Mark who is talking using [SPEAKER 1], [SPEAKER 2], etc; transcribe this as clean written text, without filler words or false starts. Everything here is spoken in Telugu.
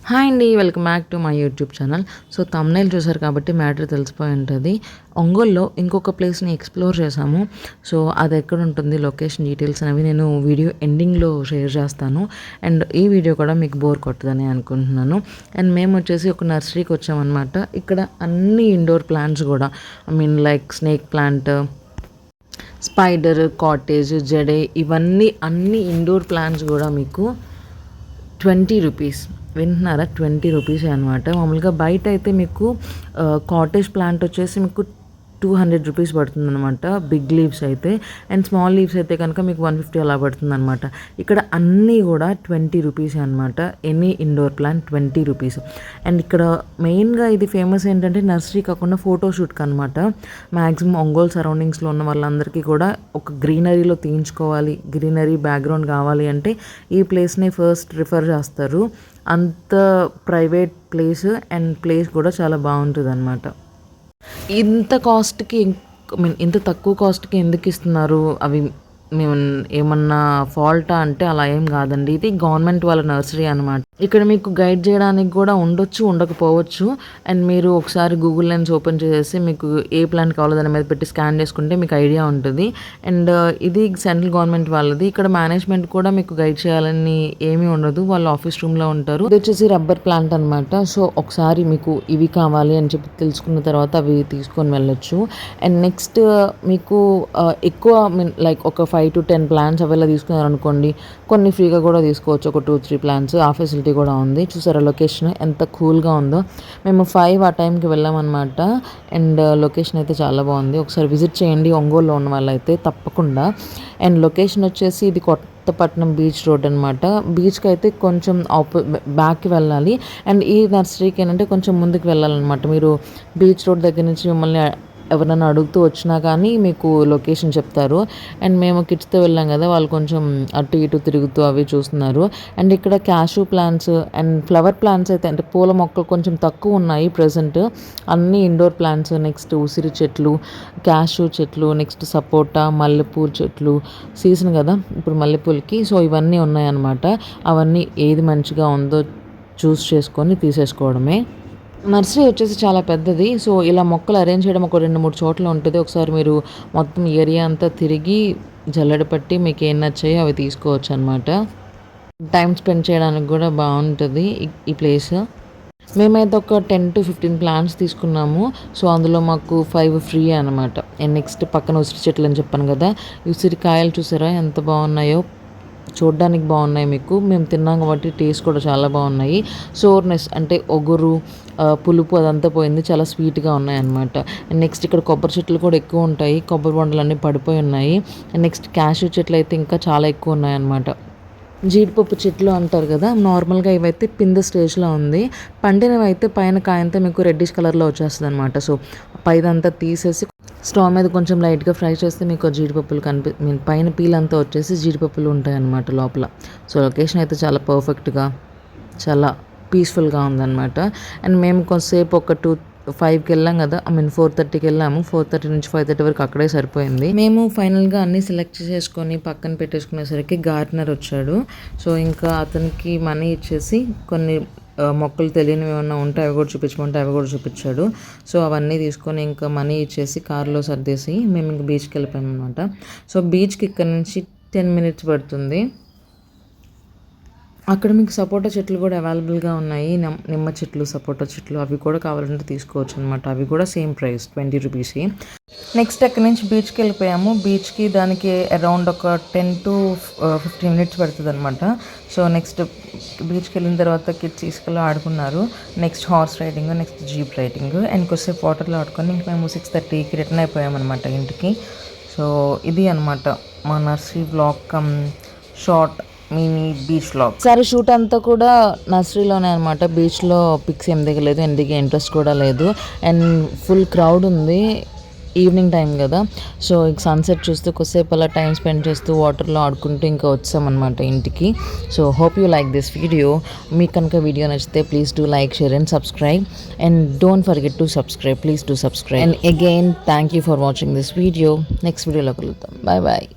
[SPEAKER 1] హాయ్ అండి, welcome back to my YouTube channel. So thumbnail చూసారు కాబట్టి మ్యాటర్ తెలిసిపోయి ఉంటుంది. ఒంగోలులో ఇంకొక ప్లేస్ని ఎక్స్ప్లోర్ చేశాము. సో అది ఎక్కడ ఉంటుంది, లొకేషన్ డీటెయిల్స్ అనేవి నేను వీడియో ఎండింగ్లో షేర్ చేస్తాను. అండ్ ఈ వీడియో కూడా మీకు బోర్ కొట్టదని అనుకుంటున్నాను. అండ్ మేము వచ్చేసి ఒక నర్సరీకి వచ్చామన్నమాట. ఇక్కడ అన్ని ఇండోర్ ప్లాంట్స్ కూడా, like snake plant, spider, cottage, jade, ఇవన్నీ అన్ని ఇండోర్ ప్లాంట్స్ కూడా మీకు 20 రూపీస్. వింటున్నారా? 20 రూపీసే అనమాట. మామూలుగా బయట అయితే మీకు కాటేజ్ ప్లాంట్ వచ్చేసి మీకు 200 రూపీస్ పడుతుంది అనమాట, బిగ్ లీవ్స్ అయితే. అండ్ స్మాల్ లీవ్స్ అయితే కనుక మీకు 150 అలా పడుతుంది అనమాట. ఇక్కడ అన్నీ కూడా 20 రూపీసే అనమాట. Any indoor plant 20 rupees. And ఇక్కడ మెయిన్గా ఇది ఫేమస్ ఏంటంటే నర్సరీ కాకుండా ఫోటోషూట్కి అనమాట. మ్యాక్సిమం ఒంగోలు సరౌండింగ్స్లో ఉన్న వాళ్ళందరికీ కూడా ఒక గ్రీనరీలో తీయించుకోవాలి, గ్రీనరీ బ్యాక్గ్రౌండ్ కావాలి అంటే ఈ ప్లేస్ని ఫస్ట్ రిఫర్ చేస్తారు. అంత ప్రైవేట్ ప్లేస్ అండ్ ప్లేస్ కూడా చాలా బాగుంటుంది అనమాట. ఇంత కాస్ట్కి ఇంత తక్కువ కాస్ట్కి ఎందుకు ఇస్తున్నారు? అవి మేము ఏమన్నా ఫాల్టా అంటే అలా ఏం కాదండి. ఇది గవర్నమెంట్ వాళ్ళ నర్సరీ అనమాట. ఇక్కడ మీకు గైడ్ చేయడానికి కూడా ఉండొచ్చు, ఉండకపోవచ్చు. అండ్ మీరు ఒకసారి గూగుల్ లెన్స్ ఓపెన్ చేసేసి మీకు ఏ ప్లాంట్ కావాలో దాని మీద పెట్టి స్కాన్ చేసుకుంటే మీకు ఐడియా ఉంటుంది. అండ్ ఇది సెంట్రల్ గవర్నమెంట్ వాళ్ళది. ఇక్కడ మేనేజ్మెంట్ కూడా మీకు గైడ్ చేయాలని ఏమీ ఉండదు, వాళ్ళు ఆఫీస్ రూమ్లో ఉంటారు. ఇది వచ్చేసి రబ్బర్ ప్లాంట్ అనమాట. సో ఒకసారి మీకు ఇవి కావాలి అని చెప్పి తెలుసుకున్న తర్వాత అవి తీసుకొని వెళ్ళొచ్చు. అండ్ నెక్స్ట్ మీకు ఎక్కువ లైక్ ఒక 5 to 10 ప్లాంట్స్ అవేలా తీసుకున్నారు అనుకోండి, కొన్ని ఫ్రీగా కూడా తీసుకోవచ్చు. ఒక 2-3 ప్లాంట్స్, ఆ ఫెసిలిటీ కూడా ఉంది. చూసారా లొకేషన్ ఎంత కూల్గా ఉందో. మేము 5 ఆ టైంకి వెళ్ళామన్నమాట. అండ్ లొకేషన్ అయితే చాలా బాగుంది. ఒకసారి విజిట్ చేయండి ఒంగోలులో ఉన్న వాళ్ళైతే తప్పకుండా. అండ్ లొకేషన్ వచ్చేసి ఇది కొత్తపట్నం బీచ్ రోడ్ అనమాట. బీచ్కి అయితే కొంచెం బ్యాక్కి వెళ్ళాలి. అండ్ ఈ నర్సరీకి ఏంటంటే కొంచెం ముందుకు వెళ్ళాలన్నమాట. మీరు బీచ్ రోడ్ దగ్గర నుంచి మిమ్మల్ని ఎవరైనా అడుగుతూ వచ్చినా కానీ మీకు లొకేషన్ చెప్తారు. అండ్ మేము కిడ్స్తో వెళ్ళాం కదా, వాళ్ళు కొంచెం అటు ఇటు తిరుగుతూ అవి చూస్తున్నారు. అండ్ ఇక్కడ cashew plants and flower plants అయితే అంటే పూల మొక్కలు కొంచెం తక్కువ ఉన్నాయి ప్రజెంట్. అన్ని ఇండోర్ ప్లాంట్స్, నెక్స్ట్ ఉసిరి చెట్లు, క్యాషూ చెట్లు, నెక్స్ట్ సపోటా, మల్లెపూల చెట్లు, సీజన్ కదా ఇప్పుడు మల్లెపూలకి. సో ఇవన్నీ ఉన్నాయన్నమాట. అవన్నీ ఏది మంచిగా ఉందో చూస్ చేసుకొని తీసేసుకోవడమే. నర్సరీ వచ్చేసి చాలా పెద్దది. సో ఇలా మొక్కలు అరేంజ్ చేయడం ఒక 2-3 చోట్ల ఉంటుంది. ఒకసారి మీరు మొత్తం ఏరియా అంతా తిరిగి జల్లెడ పట్టి మీకు ఏం నచ్చాయో అవి తీసుకోవచ్చు అనమాట. టైం స్పెండ్ చేయడానికి కూడా బాగుంటుంది ఈ ప్లేస్. మేమైతే ఒక 10 to 15 ప్లాంట్స్ తీసుకున్నాము. సో అందులో మాకు 5 ఫ్రీ అనమాట. అండ్ నెక్స్ట్ పక్కన ఉసిరి చెట్లు అని చెప్పాను కదా, ఉసిరికాయలు చూసారా ఎంత బాగున్నాయో, చూడ్డానికి బాగున్నాయి. మీకు మేము తిన్నాం కాబట్టి టేస్ట్ కూడా చాలా బాగున్నాయి. సోర్నెస్ అంటే ఒగురు, పులుపు అదంతా పోయింది, చాలా స్వీట్గా ఉన్నాయి అన్నమాట. అండ్ నెక్స్ట్ ఇక్కడ కొబ్బరి చెట్లు కూడా ఎక్కువ ఉంటాయి. కొబ్బరి బొండలన్నీ పడిపోయి ఉన్నాయి. అండ్ నెక్స్ట్ క్యాషూ చెట్లు అయితే ఇంకా చాలా ఎక్కువ ఉన్నాయి అన్నమాట. జీడిపప్పు చెట్లు అంటారు కదా, నార్మల్గా ఇవైతే పింద స్టేజ్లో ఉంది. పండినవి అయితే పైన కాయంతా మీకు రెడ్డిష్ కలర్లో వచ్చేస్తుంది అనమాట. సో పైదంతా తీసేసి స్టవ్ మీద కొంచెం లైట్గా ఫ్రై చేస్తే మీకు జీడిపప్పులు పైన పీల్ అంతా వచ్చేసి జీడిపప్పులు ఉంటాయి అన్నమాట లోపల. సో లొకేషన్ అయితే చాలా పర్ఫెక్ట్గా, చాలా పీస్ఫుల్గా ఉందన్నమాట. అండ్ మేము కొంతసేపు ఒక 5కి వెళ్ళాం కదా, 4:30కి వెళ్ళాము. 4:30 నుంచి 5:30 వరకు అక్కడే సరిపోయింది. మేము ఫైనల్గా అన్నీ సెలెక్ట్ చేసుకొని పక్కన పెట్టేసుకునేసరికి గార్డెనర్ వచ్చాడు. సో ఇంకా అతనికి మనీ ఇచ్చేసి కొన్ని మొక్కలు తెలియనివి ఏమన్నా ఉంటే అవి కూడా చూపించమంటే అవి కూడా చూపించాడు. సో అవన్నీ తీసుకొని ఇంకా మనీ ఇచ్చేసి కార్లో సర్దేసి మేము ఇంక బీచ్కి వెళ్ళిపోయాం అనమాట. సో బీచ్కి ఇక్కడ నుంచి 10 minutes పడుతుంది. అక్కడ మీకు సపోటా చెట్లు కూడా అవైలబుల్గా ఉన్నాయి. నిమ్మ చెట్లు, సపోటా చెట్లు, అవి కూడా కావాలంటే తీసుకోవచ్చు అనమాట. అవి కూడా సేమ్ ప్రైస్ 20 రూపీస్. నెక్స్ట్ అక్కడి నుంచి బీచ్కి వెళ్ళిపోయాము. బీచ్కి దానికి అరౌండ్ ఒక 10 to 15 minutes పడుతుంది అనమాట. సో నెక్స్ట్ బీచ్కి వెళ్ళిన తర్వాత కిడ్స్ తీసుకెళ్ళి ఆడుకున్నారు. Next horse riding, next jeep riding, and కొద్దిసేపు వాటర్లో ఆడుకొని ఇంక మేము 6:30కి రిటర్న్ అయిపోయామన్నమాట ఇంటికి. సో ఇది అనమాట మా nursery vlog short mini beach vlog. సరే షూట్ అంతా కూడా నర్సరీలోనే అనమాట. బీచ్లో పిక్స్ ఏం దిగలేదు, ఏం దిగే ఇంట్రెస్ట్ కూడా లేదు. అండ్ ఫుల్ క్రౌడ్ ఉంది, ఈవినింగ్ టైం కదా. సో ఇక సన్సెట్ చూస్తూ కొద్దిసేపు అలా టైం స్పెండ్ చేస్తూ వాటర్లో ఆడుకుంటూ ఇంకా వచ్చామన్నమాట ఇంటికి. So hope you like this video. మీకు కనుక వీడియో నచ్చితే please do like, share and subscribe. And don't forget to subscribe, please do subscribe. And again thank you for watching this video. Next వీడియోలో కలుద్దాం. Bye bye.